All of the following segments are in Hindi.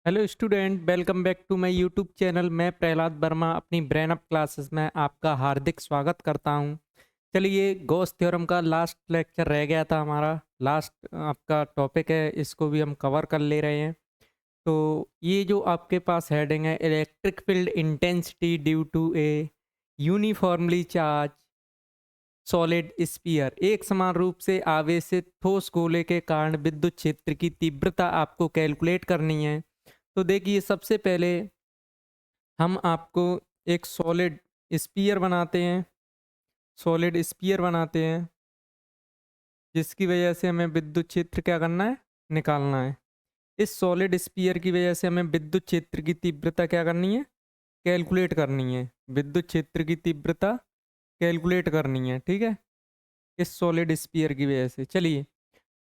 Hello student, welcome back to my YouTube channel. मैं प्रहलाद वर्मा अपनी ब्रेन अप क्लासेस में आपका हार्दिक स्वागत करता हूं। चलिए, गॉस थ्योरम का लास्ट लेक्चर रह गया था हमारा। लास्ट आपका टॉपिक है, इसको भी हम कवर कर ले रहे हैं। तो ये जो आपके पास हेडिंग है, electric field intensity due to a uniformly charge solid sphere, एक समान रूप से आवेशित ठोस गोले के कारण विद्युत क्षेत्र की तीव्रता आपको कैलकुलेट करनी है। तो देखिए, सबसे पहले हम आपको एक सॉलिड स्फीयर बनाते हैं जिसकी वजह से हमें विद्युत क्षेत्र क्या करना है, निकालना है। इस सॉलिड स्फीयर की वजह से हमें विद्युत क्षेत्र की तीव्रता क्या करनी है, कैलकुलेट करनी है। विद्युत क्षेत्र की तीव्रता कैलकुलेट करनी है, ठीक है, इस सॉलिड स्फीयर की वजह से। चलिए,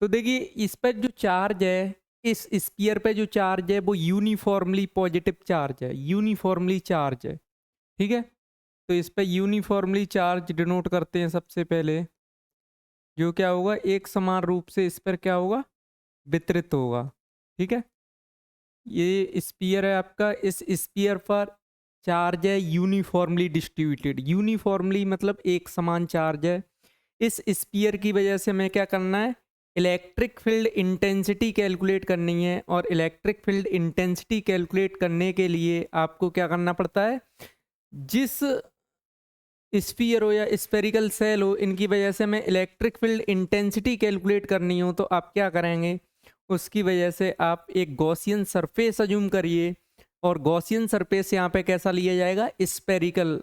तो देखिए, इस पर जो चार्ज है, इस स्फीयर पे जो चार्ज है वो यूनिफॉर्मली पॉजिटिव चार्ज है, यूनिफॉर्मली चार्ज है, ठीक है। तो इस पे यूनिफॉर्मली चार्ज डिनोट करते हैं सबसे पहले। जो क्या होगा, एक समान रूप से इस पर क्या होगा, वितरित होगा, ठीक है। ये स्फीयर है आपका, इस स्फीयर पर चार्ज है यूनिफॉर्मली डिस्ट्रीब्यूटेड। यूनिफॉर्मली मतलब एक समान चार्ज है। इस स्फीयर की वजह से हमें क्या करना है, इलेक्ट्रिक फील्ड इंटेंसिटी कैलकुलेट करनी है। और इलेक्ट्रिक फील्ड इंटेंसिटी कैलकुलेट करने के लिए आपको क्या करना पड़ता है, जिस स्फीयर हो या स्फेरिकल सेल हो, इनकी वजह से हमें इलेक्ट्रिक फील्ड इंटेंसिटी कैलकुलेट करनी हो, तो आप क्या करेंगे, उसकी वजह से आप एक गॉसियन सरफेस अज्यूम करिए। और गॉसियन सरफेस यहाँ पे कैसा लिया जाएगा, स्फेरिकल।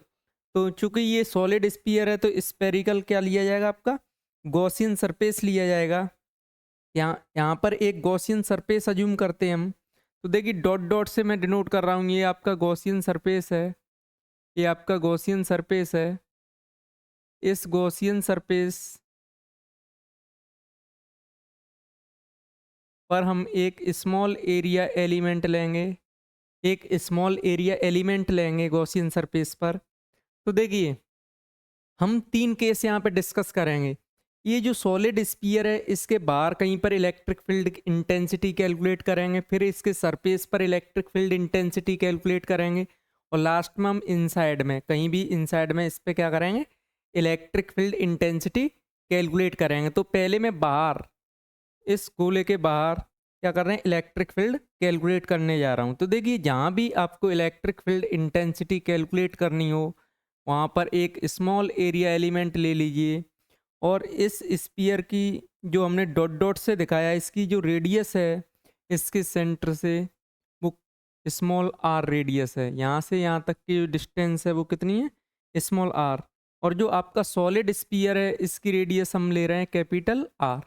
तो चूंकि ये सॉलिड स्फीयर है तो स्फेरिकल क्या लिया जाएगा आपका, गॉसियन सरफेस लिया जाएगा। यहाँ यहाँ पर एक गॉसियन सरफेस अज्यूम करते हैं हम। तो देखिए, डॉट डॉट से मैं डिनोट कर रहा हूँ, ये आपका गॉसियन सरफेस है, ये आपका गॉसियन सरफेस है। इस गॉसियन सरफेस पर हम एक स्मॉल एरिया एलिमेंट लेंगे, एक स्मॉल एरिया एलिमेंट लेंगे गॉसियन सरफेस पर। तो देखिए, हम तीन केस यहाँ पे डिस्कस करेंगे। ये जो सॉलिड स्फीयर है, इसके बाहर कहीं पर इलेक्ट्रिक फील्ड इंटेंसिटी कैलकुलेट करेंगे, फिर इसके सरफेस पर इलेक्ट्रिक फील्ड इंटेंसिटी कैलकुलेट करेंगे, और लास्ट में हम इनसाइड में, कहीं भी इनसाइड में, इस पे क्या करेंगे, इलेक्ट्रिक फील्ड इंटेंसिटी कैलकुलेट करेंगे। तो पहले मैं बाहर, इस गोले के बाहर क्या कर रहे हैं, इलेक्ट्रिक फील्ड कैलकुलेट करने जा रहा हूँ। तो देखिए, जहाँ भी आपको इलेक्ट्रिक फील्ड इंटेंसिटी कैलकुलेट करनी हो, वहाँ पर एक स्मॉल एरिया एलिमेंट ले लीजिए। और इस स्फीयर की, जो हमने डॉट डॉट से दिखाया, इसकी जो रेडियस है, इसके सेंटर से वो स्मॉल आर रेडियस है। यहाँ से यहाँ तक की जो डिस्टेंस है वो कितनी है, स्मॉल आर। और जो आपका सॉलिड स्फीयर है, इसकी रेडियस हम ले रहे हैं कैपिटल आर।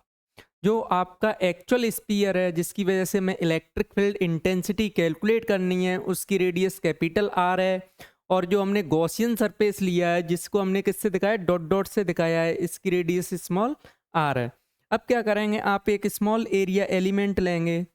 जो आपका एक्चुअल स्पीयर है, जिसकी वजह से हमें इलेक्ट्रिक फील्ड इंटेंसिटी कैलकुलेट करनी है, उसकी रेडियस कैपिटल आर है। और जो हमने गॉसियन सरफेस लिया है, जिसको हमने किससे दिखाया, डॉट डॉट से दिखाया है, इसकी रेडियस स्मॉल आर है। अब क्या करेंगे, आप एक स्मॉल एरिया एलिमेंट लेंगे,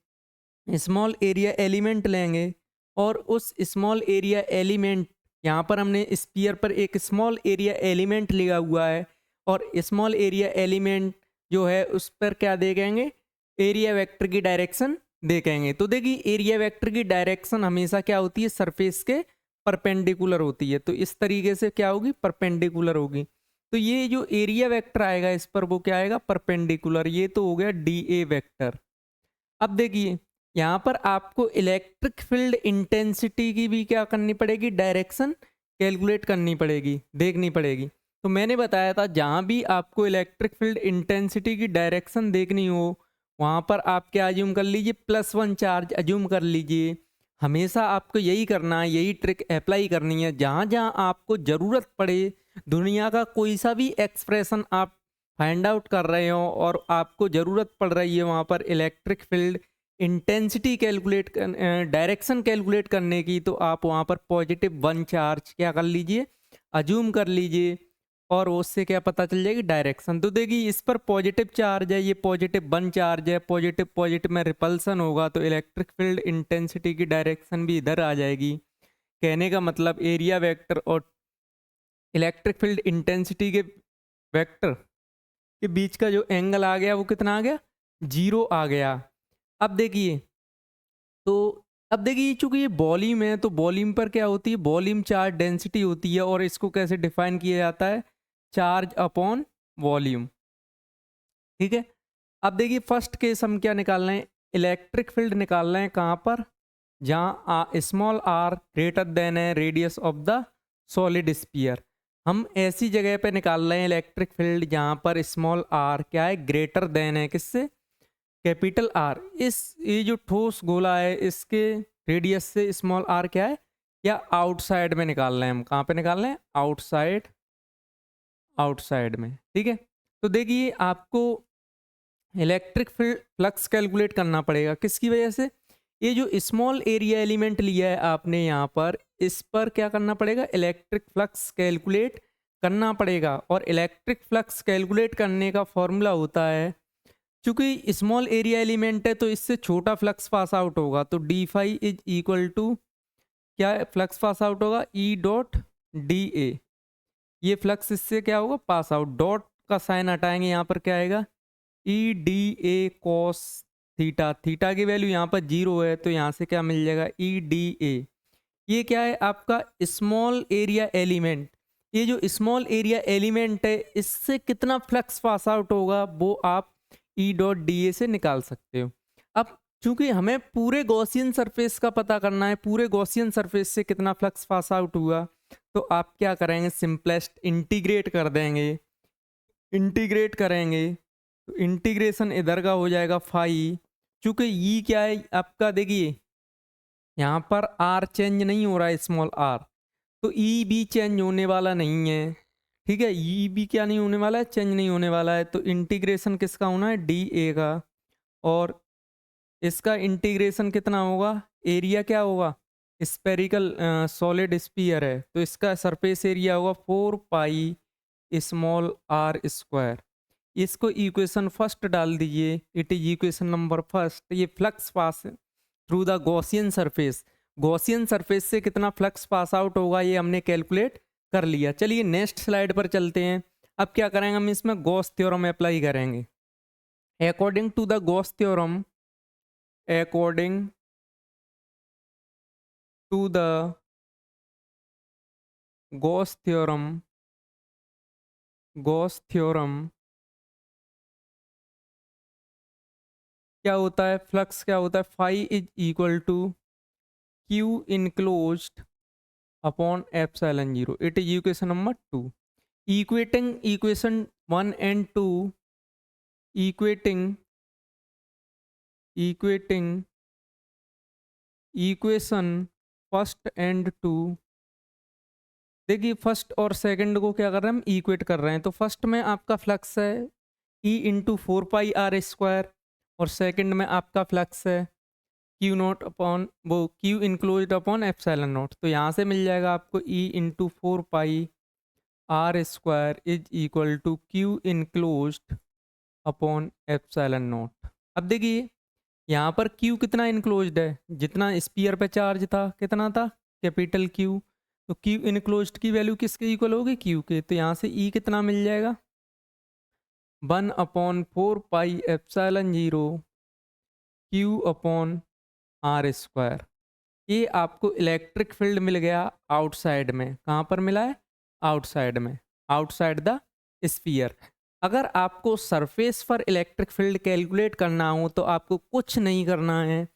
स्मॉल एरिया एलिमेंट लेंगे, और उस स्मॉल एरिया एलिमेंट, यहाँ पर हमने स्पीयर पर एक स्मॉल एरिया एलिमेंट लिया हुआ है, और स्मॉल एरिया एलिमेंट जो है उस पर क्या देखेंगे, एरिया वेक्टर की डायरेक्शन देखेंगे। तो देखिए, एरिया वेक्टर की डायरेक्शन हमेशा क्या होती है, सरफेस के परपेंडिकुलर होती है। तो इस तरीके से क्या होगी, परपेंडिकुलर होगी। तो ये जो एरिया वेक्टर आएगा इस पर, वो क्या आएगा, परपेंडिकुलर। ये तो हो गया डी ए वेक्टर। अब देखिए, यहाँ पर आपको इलेक्ट्रिक फील्ड इंटेंसिटी की भी क्या करनी पड़ेगी, डायरेक्शन कैलकुलेट करनी पड़ेगी, देखनी पड़ेगी। तो मैंने बताया था, जहाँ भी आपको इलेक्ट्रिक फील्ड इंटेंसिटी की डायरेक्शन देखनी हो, वहाँ पर आप क्या अज्यूम कर लीजिए, +1 चार्ज अज्यूम कर लीजिए। हमेशा आपको यही करना है, यही ट्रिक अप्लाई करनी है। जहाँ जहाँ आपको ज़रूरत पड़े, दुनिया का कोई सा भी एक्सप्रेशन आप फाइंड आउट कर रहे हो और आपको ज़रूरत पड़ रही है वहाँ पर इलेक्ट्रिक फील्ड इंटेंसिटी कैलकुलेट कर, डायरेक्शन कैलकुलेट करने की, तो आप वहाँ पर +1 चार्ज क्या कर लीजिए, अज्यूम कर लीजिए, और उससे क्या पता चल जाएगी, डायरेक्शन। तो देखिए, इस पर पॉजिटिव चार्ज है, ये +1 चार्ज है, पॉजिटिव पॉजिटिव में रिपल्सन होगा, तो इलेक्ट्रिक फील्ड इंटेंसिटी की डायरेक्शन भी इधर आ जाएगी। कहने का मतलब, एरिया वेक्टर और इलेक्ट्रिक फील्ड इंटेंसिटी के वेक्टर के बीच का जो एंगल आ गया, वो कितना आ गया, 0 आ गया। अब देखिए, तो अब देखिए चूंकि ये वॉल्यूम है तो वॉल्यूम पर क्या होती है, वॉल्यूम चार्ज डेंसिटी होती है, और इसको कैसे डिफाइन किया जाता है, चार्ज अपॉन वॉल्यूम। ठीक है, अब देखिए फर्स्ट केस हम क्या निकाल रहे हैं, इलेक्ट्रिक फील्ड निकाल रहे हैं कहाँ पर, जहाँ स्मॉल आर ग्रेटर देन है radius of the solid sphere. हम ऐसी जगह पे निकाल रहे हैं इलेक्ट्रिक फील्ड जहाँ पर स्मॉल आर क्या है, ग्रेटर देन है किससे, कैपिटल आर। इस ये जो ठोस गोला है इसके रेडियस से स्मॉल आर क्या है, या आउटसाइड में निकाल रहे हैं हम, कहाँ पे निकाल रहे हैं, आउटसाइड, आउटसाइड में। ठीक है, तो देखिए आपको इलेक्ट्रिक फ्लक्स कैलकुलेट करना पड़ेगा किसकी वजह से, ये जो स्मॉल एरिया एलिमेंट लिया है आपने यहाँ पर, इस पर क्या करना पड़ेगा, इलेक्ट्रिक फ्लक्स कैलकुलेट करना पड़ेगा। और इलेक्ट्रिक फ्लक्स कैलकुलेट करने का फॉर्मूला होता है, क्योंकि स्मॉल एरिया एलिमेंट है तो इससे छोटा फ्लक्स पास आउट होगा, तो d phi is equal to क्या है, फ्लक्स पास आउट होगा ई डॉट डी ए। ये फ्लक्स इससे क्या होगा, पास आउट, डॉट का साइन हटाएंगे, यहाँ पर क्या आएगा, E D A cos theta. Theta की वैल्यू यहाँ पर 0 है तो यहाँ से क्या मिल जाएगा, ई डी ए। ये क्या है आपका स्मॉल एरिया एलिमेंट। ये जो स्मॉल एरिया एलिमेंट है इससे कितना फ्लक्स पास आउट होगा वो आप ई डॉट डी ए से निकाल सकते हो। अब चूंकि हमें पूरे गॉसियन सरफेस का पता करना है, पूरे गॉसियन सरफेस से कितना फ्लक्स पास आउट हुआ, तो आप क्या करेंगे, सिंपलेस्ट इंटीग्रेट कर देंगे। इंटीग्रेट करेंगे तो इंटीग्रेशन इधर का हो जाएगा फाई, चूंकि ये क्या है आपका, देखिए यहाँ पर आर चेंज नहीं हो रहा है, स्मॉल आर, तो ई भी चेंज होने वाला नहीं है। ठीक है, ई भी क्या नहीं होने वाला है, चेंज नहीं होने वाला है, तो इंटीग्रेशन किसका होना है, डी ए का। और इसका इंटीग्रेशन कितना होगा, एरिया क्या होगा, स्पेरिकल सॉलिड स्फीयर है तो इसका सरफेस एरिया होगा 4 पाई स्मॉल आर स्क्वायर। इसको इक्वेशन फर्स्ट डाल दीजिए, it is equation number first. ये flux pass through the Gaussian surface, Gaussian surface से कितना फ्लक्स पास आउट होगा ये हमने कैलकुलेट कर लिया। चलिए नेक्स्ट स्लाइड पर चलते हैं। अब क्या करेंगे, हम इसमें गॉस थ्योरम अप्लाई करेंगे। According to the Gauss theorem, according to the Gauss theorem, Gauss theorem क्या होता है, फ्लक्स क्या होता है, phi is equal to Q enclosed upon epsilon 0। It is equation number 2। Equating equation 1 and 2, equating equating equation first and 2, देखिए फर्स्ट और सेकंड को क्या कर रहे हैं हम, इक्वेट कर रहे हैं। तो फर्स्ट में आपका फ्लक्स है E into 4 pi r square, और सेकंड में आपका फ्लक्स है क्यू नॉट अपॉन वो q enclosed upon epsilon not. तो यहाँ से मिल जाएगा आपको E into 4 pi r square is equal to Q enclosed upon epsilon not. अब देखिए यहाँ पर क्यू कितना इनक्लोज्ड है, जितना स्पीयर पे चार्ज था कितना था, कैपिटल क्यू। तो क्यू इनक्लोज्ड की वैल्यू किसके इक्वल होगी, क्यू के। तो यहाँ से ई कितना मिल जाएगा, 1/4 pi epsilon 0 q upon r square. ये आपको इलेक्ट्रिक फील्ड मिल गया आउटसाइड में, कहाँ पर मिला है, आउटसाइड में, आउटसाइड द स्फीयर। अगर आपको सरफेस पर इलेक्ट्रिक फील्ड कैलकुलेट करना हो तो आपको कुछ नहीं करना है,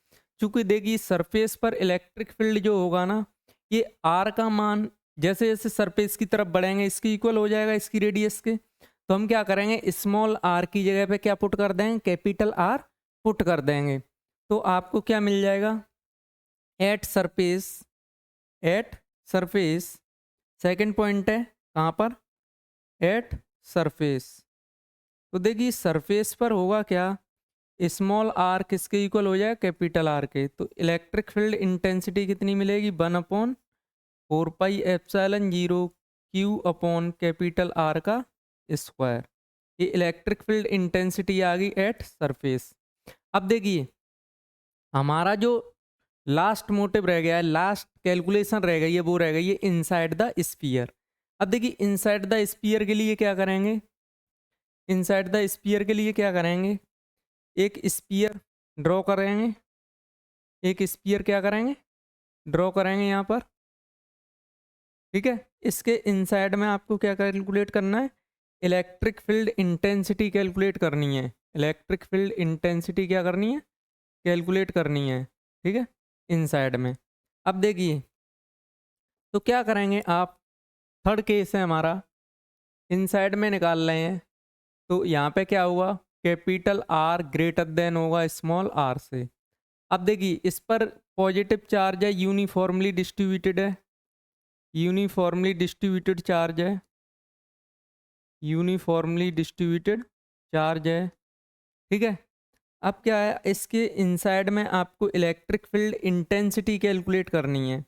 क्योंकि देखिए सरफेस पर इलेक्ट्रिक फील्ड जो होगा ना, ये आर का मान जैसे जैसे सरफेस की तरफ बढ़ेंगे इसकी इक्वल हो जाएगा इसकी रेडियस के। तो हम क्या करेंगे, स्मॉल आर की जगह पे क्या पुट कर देंगे, कैपिटल आर पुट कर देंगे। तो आपको क्या मिल जाएगा, at surface, at surface, second point है कहाँ पर, एट सरफेस। तो देखिए सरफेस पर होगा क्या, स्मॉल आर किसके इक्वल हो जाए, कैपिटल आर के। तो इलेक्ट्रिक फील्ड इंटेंसिटी कितनी मिलेगी, 1/4 pi epsilon 0 q upon capital are का स्क्वायर। ये इलेक्ट्रिक फील्ड इंटेंसिटी आ गई एट सरफेस। अब देखिए हमारा जो लास्ट मोटिव रह गया है, लास्ट कैलकुलेशन रह गई है, वो रह गई है इनसाइड द स्फीयर। अब देखिए इनसाइड द स्फीयर के लिए क्या करेंगे, इनसाइड द स्फीयर के लिए क्या करेंगे, एक स्फीयर ड्रॉ करेंगे, एक स्फीयर क्या करेंगे, ड्रॉ करेंगे यहाँ पर, ठीक है। इसके इनसाइड में आपको क्या कैलकुलेट करना है, इलेक्ट्रिक फील्ड इंटेंसिटी कैलकुलेट करनी है। इलेक्ट्रिक फील्ड इंटेंसिटी क्या करनी है, कैलकुलेट करनी है, ठीक है, इनसाइड में। अब देखिए, तो क्या करेंगे आप, थर्ड केस है हमारा, इनसाइड में निकाल रहे हैं, तो यहाँ पे क्या हुआ, कैपिटल आर ग्रेटर देन होगा स्मॉल आर से। अब देखिए इस पर पॉजिटिव चार्ज है, यूनिफॉर्मली डिस्ट्रीब्यूटेड है, यूनिफॉर्मली डिस्ट्रीब्यूटेड चार्ज है, यूनिफॉर्मली डिस्ट्रीब्यूटेड चार्ज है, ठीक है। अब क्या है, इसके इनसाइड में आपको इलेक्ट्रिक फील्ड इंटेंसिटी कैलकुलेट करनी है,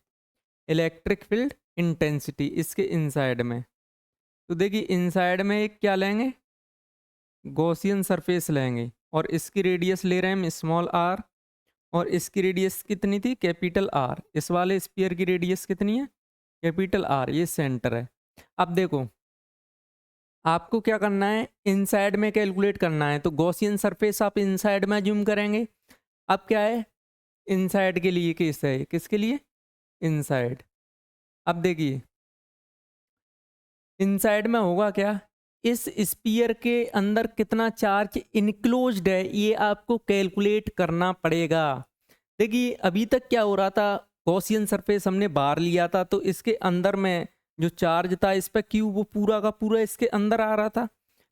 इलेक्ट्रिक फील्ड इंटेंसिटी इसके इनसाइड में। तो देखिए इनसाइड में एक क्या लेंगे, गॉसियन सरफेस लेंगे, और इसकी रेडियस ले रहे हैं हम स्मॉल आर, और इसकी रेडियस कितनी थी, कैपिटल आर। इस वाले स्फीयर की रेडियस कितनी है, कैपिटल आर, ये सेंटर है। अब देखो आपको क्या करना है, इनसाइड में कैलकुलेट करना है, तो गॉसियन सरफेस आप इनसाइड में ज्यूम करेंगे। अब क्या है, इनसाइड के लिए केस है, किसके लिए, इनसाइड। अब देखिए इनसाइड में होगा क्या, इस स्पीयर के अंदर कितना चार्ज इनक्लोज्ड है ये आपको कैलकुलेट करना पड़ेगा। देखिए अभी तक क्या हो रहा था, गॉसियन सरफेस हमने बाहर लिया था, तो इसके अंदर में जो चार्ज था इस पर क्यू, वो पूरा का पूरा इसके अंदर आ रहा था।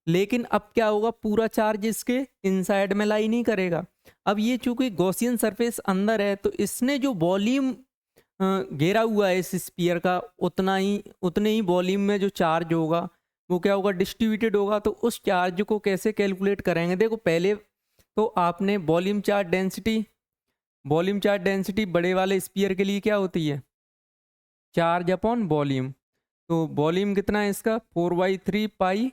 लेकिन अब क्या होगा, पूरा चार्ज इसके इनसाइड में लाई नहीं करेगा। अब ये चूंकि गॉसियन सरफेस अंदर है, तो इसने जो वॉल्यूम घेरा हुआ है इस स्पीयर का, उतने ही वॉल्यूम में जो चार्ज होगा वो क्या होगा, डिस्ट्रीब्यूटेड होगा। तो उस चार्ज को कैसे कैलकुलेट करेंगे, देखो पहले तो आपने वॉल्यूम चार्ज डेंसिटी बड़े वाले स्पीयर के लिए क्या होती है, चार्ज अपॉन वॉल्यूम। तो वॉल्यूम कितना है इसका, 4/3 पाई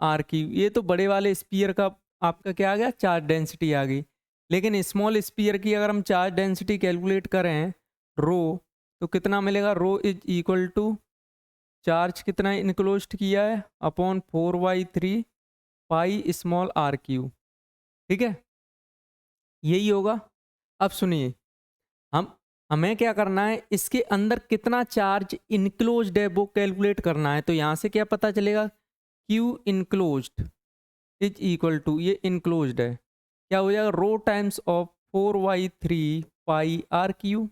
RQ। ये तो बड़े वाले स्पीयर का आपका क्या आ गया, चार्ज डेंसिटी आ गई। लेकिन स्मॉल स्पीयर की अगर हम चार्ज डेंसिटी कैलकुलेट करें रो, तो कितना मिलेगा, रो इज इक्वल टू चार्ज कितना इनक्लोज्ड किया है अपॉन 4/3 पाई स्मॉल RQ, ठीक है, यही होगा। अब सुनिए, हम हमें क्या करना है, इसके अंदर कितना चार्ज इनक्लोज्ड है वो कैलकुलेट करना है। तो यहां से क्या पता चलेगा, Q enclosed is equal to, ये इनक्लोज्ड है, क्या हो जाएगा, rho times of 4/3 pi RQ।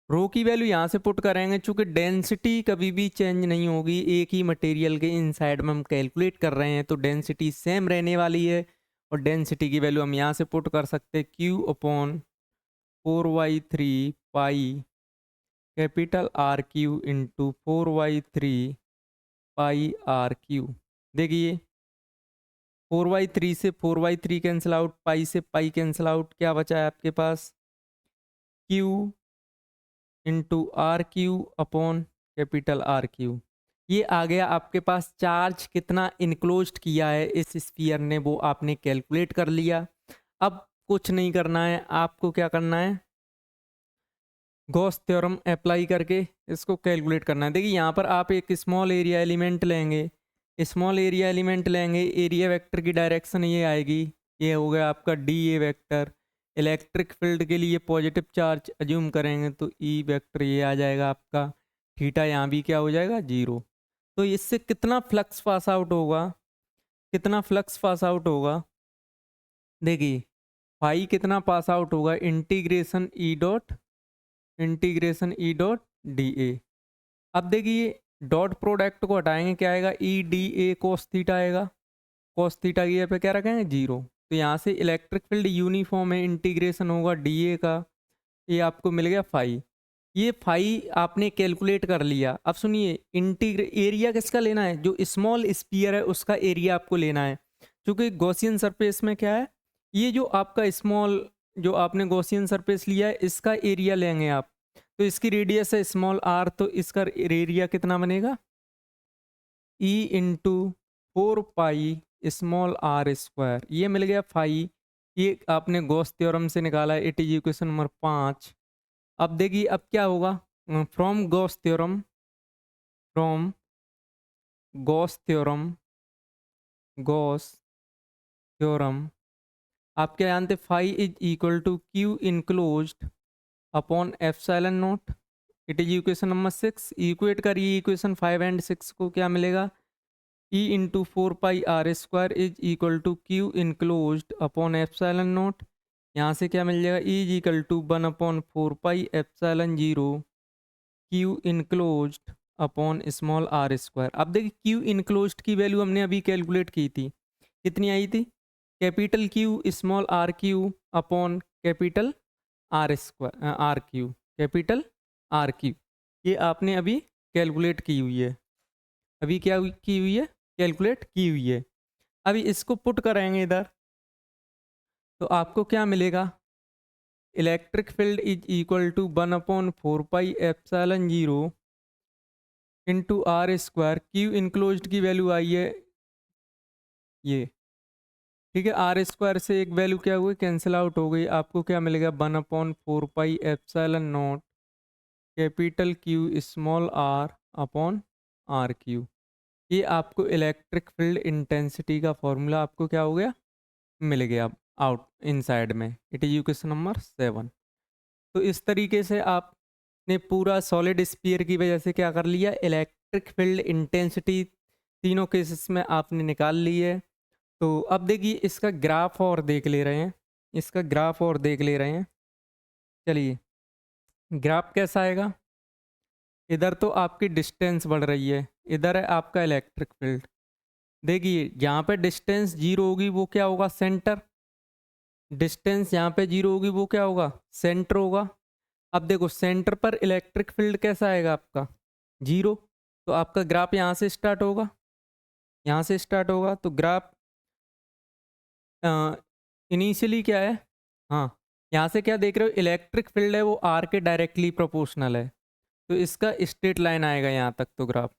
Rho की वैल्यू यहाँ से पुट करेंगे, चूंकि डेंसिटी कभी भी चेंज नहीं होगी, एक ही मटेरियल के इनसाइड में हम कैलकुलेट कर रहे हैं, तो डेंसिटी सेम रहने वाली है। और डेंसिटी की वैल्यू हम यहाँ से पुट कर सकते हैं, Q upon 4/3 pi into 4/3 pi RQ। देखिए 4/3 से 4/3 कैंसिल आउट, पाई से पाई कैंसिल आउट, क्या बचा है आपके पास, Q into RQ upon RQ। ये आ गया आपके पास, चार्ज कितना इनक्लोज्ड किया है इस स्फीयर ने वो आपने कैलकुलेट कर लिया। अब कुछ नहीं करना है, आपको क्या करना है, गॉस थ्योरम अप्लाई करके इसको कैलकुलेट करना है। देखिए यहाँ पर आप एक स्मॉल एरिया एलिमेंट लेंगे, स्मॉल एरिया एलिमेंट लेंगे, एरिया वेक्टर की डायरेक्शन ये आएगी, ये हो गया आपका DA वेक्टर। इलेक्ट्रिक फील्ड के लिए पॉजिटिव चार्ज अज्यूम करेंगे तो E वेक्टर ये आ जाएगा आपका, थीटा यहाँ भी क्या हो जाएगा, 0। तो इससे कितना फ्लक्स पास आउट होगा, कितना फ्लक्स पास आउट होगा, देखिए फाई कितना पास आउट होगा, इंटीग्रेशन E डॉट अब देखिए डॉट प्रोडक्ट को हटाएंगे, क्या आएगा, EDA कोस थीटा आएगा, कोस थीटा की जगह पे क्या रखेंगे, 0। तो यहाँ से इलेक्ट्रिक फील्ड यूनिफॉर्म है, इंटीग्रेशन होगा DA का, ये आपको मिल गया फाई। ये फाई आपने कैलकुलेट कर लिया। अब सुनिए, एरिया किसका लेना है, जो स्मॉल स्पीयर है उसका एरिया आपको लेना है। क्योंकि गॉसियन सरफेस में क्या है, ये जो आपका स्मॉल, जो आपने गॉसियन सरफेस लिया है इसका एरिया लेंगे आप। तो इसकी रेडियस है स्मॉल r, तो इसका एरिया कितना बनेगा, E into 4 pi small r², ये मिल गया फाई। ये आपने गॉस थ्योरम से निकाला है, इट इज इक्वेशन नंबर 5। अब देखिए अब क्या होगा, from Gauss theorem, from Gauss theorem, Gauss theorem आप क्या जानते, phi is equal to Q enclosed upon epsilon naught, it is equation number 6। Equate करिए इक्वेशन 5 एंड 6 को, क्या मिलेगा, E into 4πr² is equal to Q enclosed upon epsilon naught. यहाँ से क्या मिल जाएगा, E is equal to 1/4πε0 Q enclosed upon small r²। अब देखिए क्यू इनक्लोज्ड की वैल्यू हमने अभी कैलकुलेट की थी, कितनी आई थी, capital Q small r cube upon capital r cube, capital r Q. ये आपने अभी कैलकुलेट की हुई है, अभी क्या की हुई है, कैलकुलेट की हुई है। अभी इसको पुट करेंगे इधर, तो आपको क्या मिलेगा, electric field is equal to 1/4πε0 into r²। Q enclosed की वैल्यू आई है ये, ठीक है, r² से एक वैल्यू क्या हुई, कैंसिल आउट हो गई। आपको क्या मिलेगा, 1/4πε0 capital Q small R upon R Q. ये आपको इलेक्ट्रिक फील्ड इंटेंसिटी का फॉर्मूला आपको क्या हो गया, मिल गया आउट इनसाइड में। It is equation number 7। तो इस तरीके से आपने पूरा सॉलिड स्फीयर की वजह से क्या कर लिया, इलेक्ट्रिक फील्ड इंटेंसिटी तीनों केसेस में आपने निकाल ली है। तो अब देखिए इसका ग्राफ और देख ले रहे हैं, इसका ग्राफ और देख ले रहे हैं। चलिए ग्राफ कैसा आएगा, इधर तो आपकी डिस्टेंस बढ़ रही है, इधर है आपका इलेक्ट्रिक फील्ड। देखिए जहाँ पे डिस्टेंस 0 होगी वो क्या होगा, सेंटर। डिस्टेंस यहाँ पे 0 होगी वो क्या होगा, सेंटर होगा। अब देखो सेंटर पर इलेक्ट्रिक फील्ड कैसा आएगा आपका, 0। तो आपका ग्राफ यहाँ से स्टार्ट होगा, यहाँ से स्टार्ट होगा। तो ग्राफ इनिशियली क्या है, हाँ, यहाँ से क्या देख रहे हो, इलेक्ट्रिक फील्ड है वो आर के डायरेक्टली प्रोपोर्शनल है, तो इसका स्ट्रेट लाइन आएगा यहाँ तक तो ग्राफ।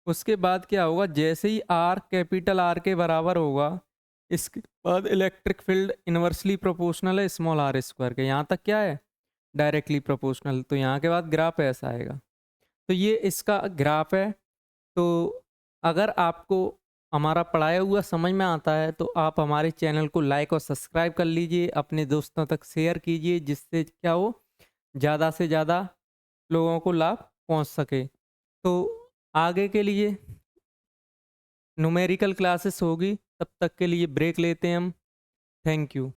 उसके बाद क्या होगा, जैसे ही आर कैपिटल आर के बराबर होगा, इसके बाद इलेक्ट्रिक फील्ड इन्वर्सली प्रोपोर्शनल है स्मॉल r² के, यहाँ तक क्या है, डायरेक्टली प्रोपोर्शनल। तो यहाँ के बाद ग्राफ ऐसा आएगा। तो ये इसका ग्राफ है। तो अगर आपको हमारा पढ़ाया हुआ समझ में आता है तो आप हमारे चैनल को लाइक और सब्सक्राइब कर लीजिए, अपने दोस्तों तक शेयर कीजिए, जिससे क्या हो, ज़्यादा से ज़्यादा लोगों को लाभ पहुंच सके। तो आगे के लिए न्यूमेरिकल क्लासेस होगी, तब तक के लिए ब्रेक लेते हैं हम। Thank you.